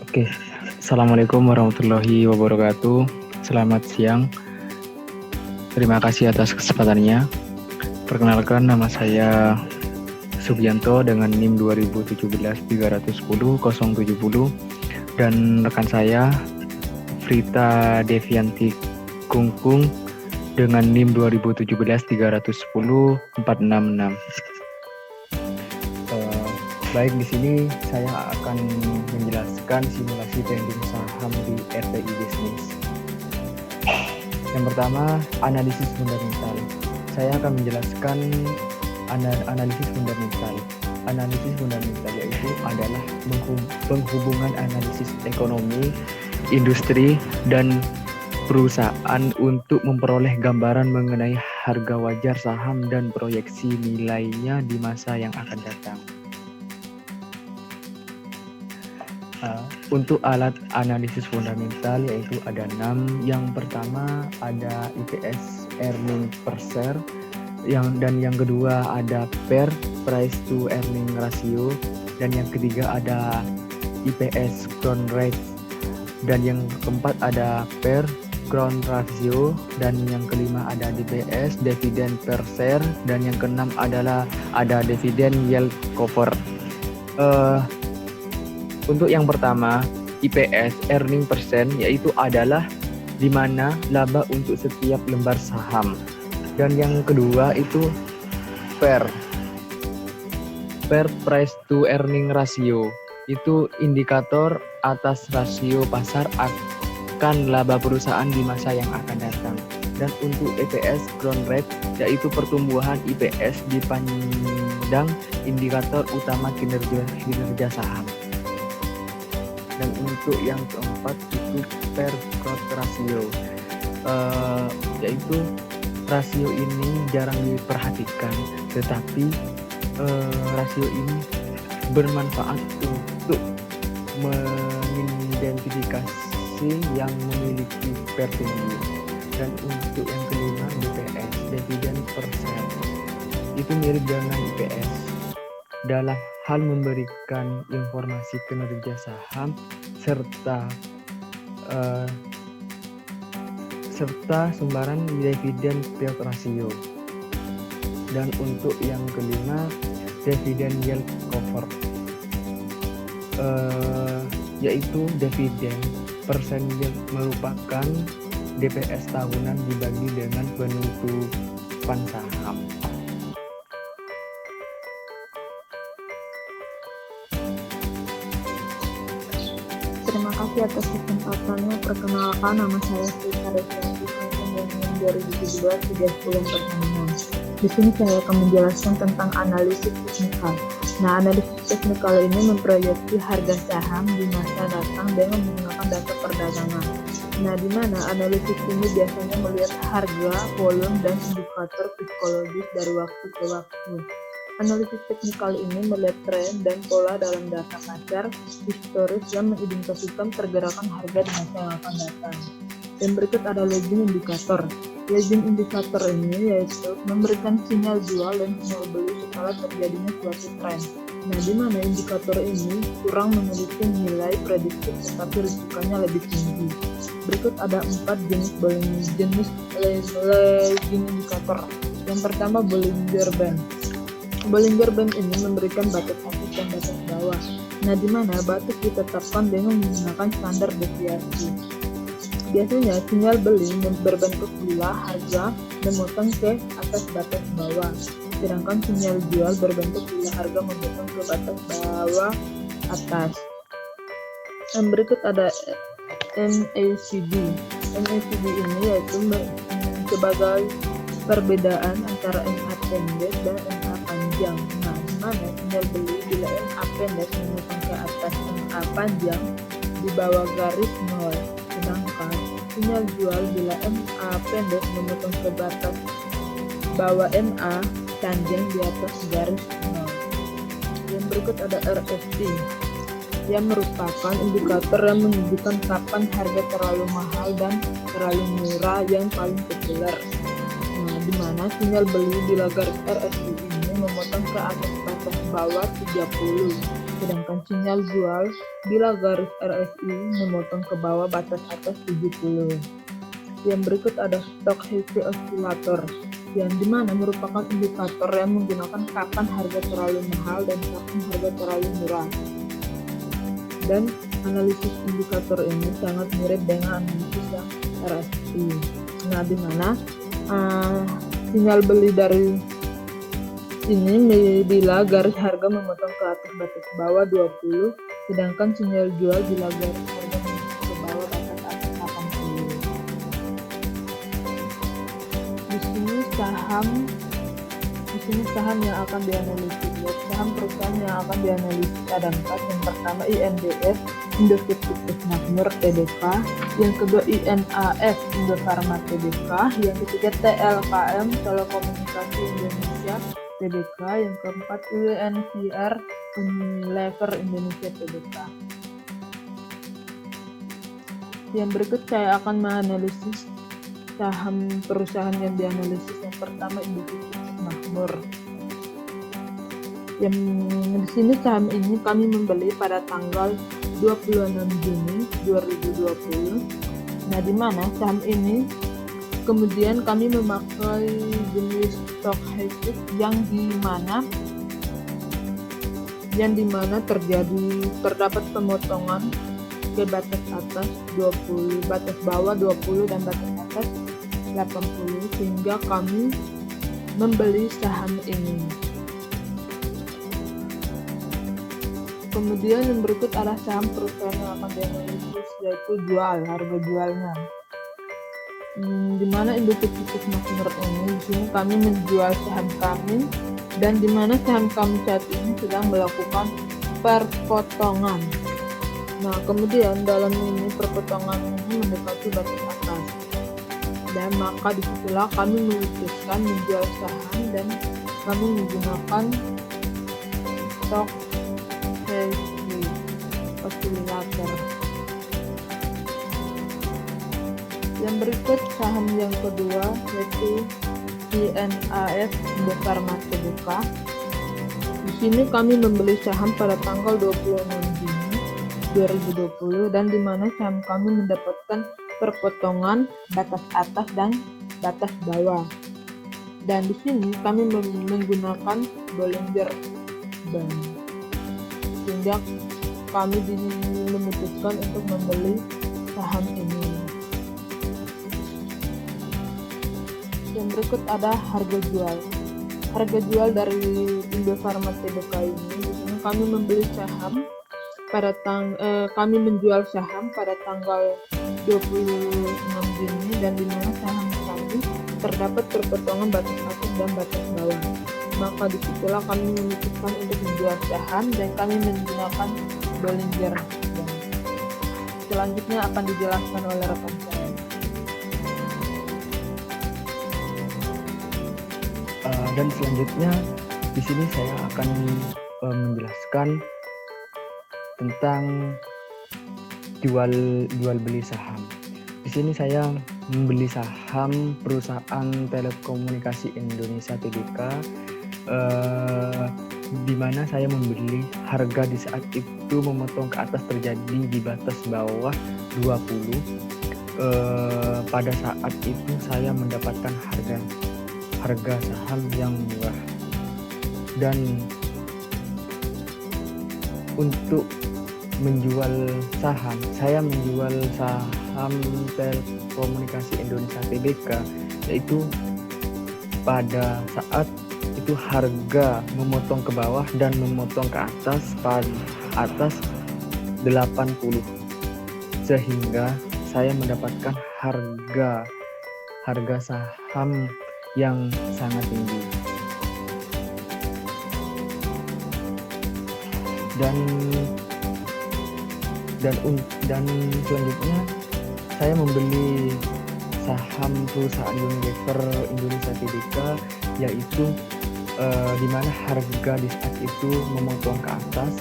Oke, Assalamualaikum warahmatullahi wabarakatuh. Selamat siang. Terima kasih atas kesempatannya. Perkenalkan, nama saya Subianto dengan NIM 2017-310-070 dan rekan saya Frita Devianti Kungkung dengan NIM 2017-310-466. Baik, di sini saya akan menjelaskan simulasi trading saham di RTI Business. Yang pertama, analisis fundamental. Saya akan menjelaskan analisis fundamental. Analisis fundamental yaitu adalah penghubungan analisis ekonomi, industri, dan perusahaan untuk memperoleh gambaran mengenai harga wajar saham dan proyeksi nilainya di masa yang akan datang. Untuk alat analisis fundamental yaitu ada 6. Yang pertama ada EPS, earning per share, dan yang kedua ada PER, price to earning ratio, dan yang ketiga ada IPS, ground rate, dan yang keempat ada PER, ground ratio, dan yang kelima ada DPS, dividend per share, dan yang keenam adalah ada dividend yield cover. Untuk yang pertama, IPS, earning percent, yaitu adalah di mana laba untuk setiap lembar saham. Dan yang kedua itu PER, price to earning ratio, itu indikator atas rasio pasar akan laba perusahaan di masa yang akan datang. Dan untuk EPS, ground rate, yaitu pertumbuhan IPS dipandang indikator utama kinerja saham. Dan untuk yang keempat itu PER growth ratio, yaitu rasio ini jarang diperhatikan, tetapi rasio ini bermanfaat untuk mengidentifikasi yang memiliki PER tinggi. Dan untuk yang kelima DPS, dividend per share, itu mirip dengan IPS dalam hal memberikan informasi kinerja saham serta sumbaran dividen payout ratio. Dan untuk yang kelima dividend yield cover, yaitu dividen persen yang merupakan DPS tahunan dibagi dengan penutupan saham. Terima kasih atas kesempatannya. Perkenalkan, nama saya Frita Devianti Kungkung dengan 2017-310-466. Di sini saya akan menjelaskan tentang analisis teknikal. Nah, analisis teknikal ini memproyeksi harga saham di masa datang dengan menggunakan data perdagangan. Nah, di mana analisis ini biasanya melihat harga, volume, dan indikator psikologis dari waktu ke waktu. Analisis teknikal ini melihat tren dan pola dalam data pasar historis yang mengidentifikasikan pergerakan harga di masa yang akan datang. Dan berikut ada lagging indikator. Lagging indikator ini yaitu memberikan sinyal jual dan sinyal beli setelah terjadinya suatu tren. Nah, di mana indikator ini kurang memiliki nilai prediktif tetapi risikonya lebih tinggi. Berikut ada 4 jenis lagging indikator. Yang pertama Bollinger Band. Bollinger Band ini memberikan batas atas dan batas bawah. Nah, di mana batas ditetapkan dengan menggunakan standar deviasi. Biasanya sinyal beli berbentuk bila harga memotong ke atas batas bawah, sedangkan sinyal jual berbentuk bila harga memotong ke batas bawah atas. Dan berikut ada MACD. MACD ini yaitu sebagai perbedaan antara MA pendek dan MA panjang. Nah, di mana sinyal beli bila MA pendek memotong ke atas MA panjang di bawah garis 0, sedangkan sinyal jual bila MA pendek memotong ke batas bawah MA panjang di atas garis 0. Yang berikut ada RSI, yang merupakan indikator yang menunjukkan kapan harga terlalu mahal dan terlalu murah yang paling populer. Nah, di mana sinyal beli bila garis RSI ini memotong ke atas batas bawah 30, sedangkan sinyal jual bila garis RSI memotong ke bawah batas atas 70. Yang berikut ada stock heavy oscillator, yang dimana merupakan indikator yang menggunakan kapan harga terlalu mahal dan kapan harga terlalu murah. Dan analisis indikator ini sangat mirip dengan analisis yang RSI. Nah, dimana sinyal beli dari ini bila garis harga memotong ke atas batas bawah 20, sedangkan sinyal jual bila garis harga memotong ke bawah batas atas 80. Di sini saham yang akan dianalisis. Saham perusahaan yang akan dianalisis ada 4. Yang pertama INDF, Indofood Sukses Makmur Tbk, yang kedua INAF, Indofarma Tbk, yang ketiga TLKM, Telekomunikasi Indonesia Tbk, yang keempat UNCR, Unilever Indonesia Tbk. Yang berikut saya akan menganalisis saham perusahaan yang dianalisis. Yang pertama Indofood Sukses Makmur. Yang di sini saham ini kami membeli pada tanggal 26 Juni 2020. Nah, di mana saham ini kemudian kami memakai jenis stock heavy yang dimana terdapat pemotongan ke batas atas 20, batas bawah 20 dan batas atas 80, sehingga kami membeli saham ini. Kemudian yang berikut adalah saham perusahaan yang akan dianalisis, yaitu harga jualnya. Di mana Indofood Sukses Makmur ini, di sini kami menjual saham kami, dan di mana saham kami saat ini sedang melakukan perpotongan. Nah, kemudian dalam ini perpotongan ini mendekati batas atas, dan maka disitulah kami memutuskan menjual saham dan kami menggunakan stock heavy oscillator. Yang berikut saham yang kedua yaitu INAF, Indofarma Tbk. Di sini kami membeli saham pada tanggal 26 Juni 2020, dan di mana saham kami mendapatkan perpotongan batas atas dan batas bawah. Dan di sini kami menggunakan Bollinger Band, sehingga kami memutuskan untuk membeli saham ini. Yang berikut ada harga jual. Harga jual dari Indofarma Tbk ini, di sini kami membeli saham pada kami menjual saham pada tanggal 26 Juni, dan di mana saham kami terdapat perpotongan batas atas dan batas bawah. Maka disitulah kami memutuskan untuk menjual saham dan kami menggunakan Bollinger Band. Selanjutnya akan dijelaskan oleh rekan saya. Dan selanjutnya di sini saya akan menjelaskan tentang jual beli saham. Di sini saya membeli saham perusahaan Telekomunikasi Indonesia Tbk, di mana saya membeli harga di saat itu memotong ke atas terjadi di batas bawah 20. Pada saat itu saya mendapatkan harga saham yang murah, dan untuk menjual saham, saya menjual saham Telekomunikasi Indonesia Tbk, yaitu pada saat itu harga memotong ke bawah dan memotong ke atas pada atas 80, sehingga saya mendapatkan harga saham yang sangat tinggi. Dan selanjutnya saya membeli saham perusahaan Unilever Indonesia Tbk, yaitu di mana harga di saat itu memotong ke atas,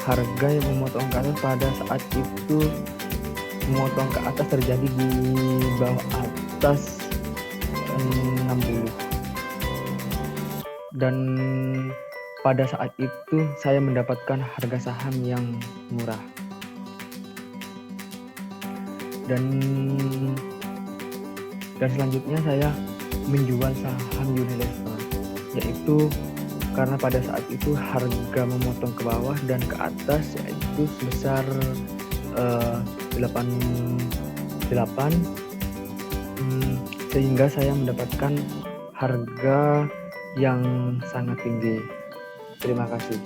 harga yang memotong ke atas pada saat itu memotong ke atas terjadi di bawah atas 60. Dan pada saat itu saya mendapatkan harga saham yang murah. Dan selanjutnya saya menjual saham Unilever, yaitu karena pada saat itu harga memotong ke bawah dan ke atas yaitu sebesar 88, sehingga saya mendapatkan harga yang sangat tinggi. Terima kasih.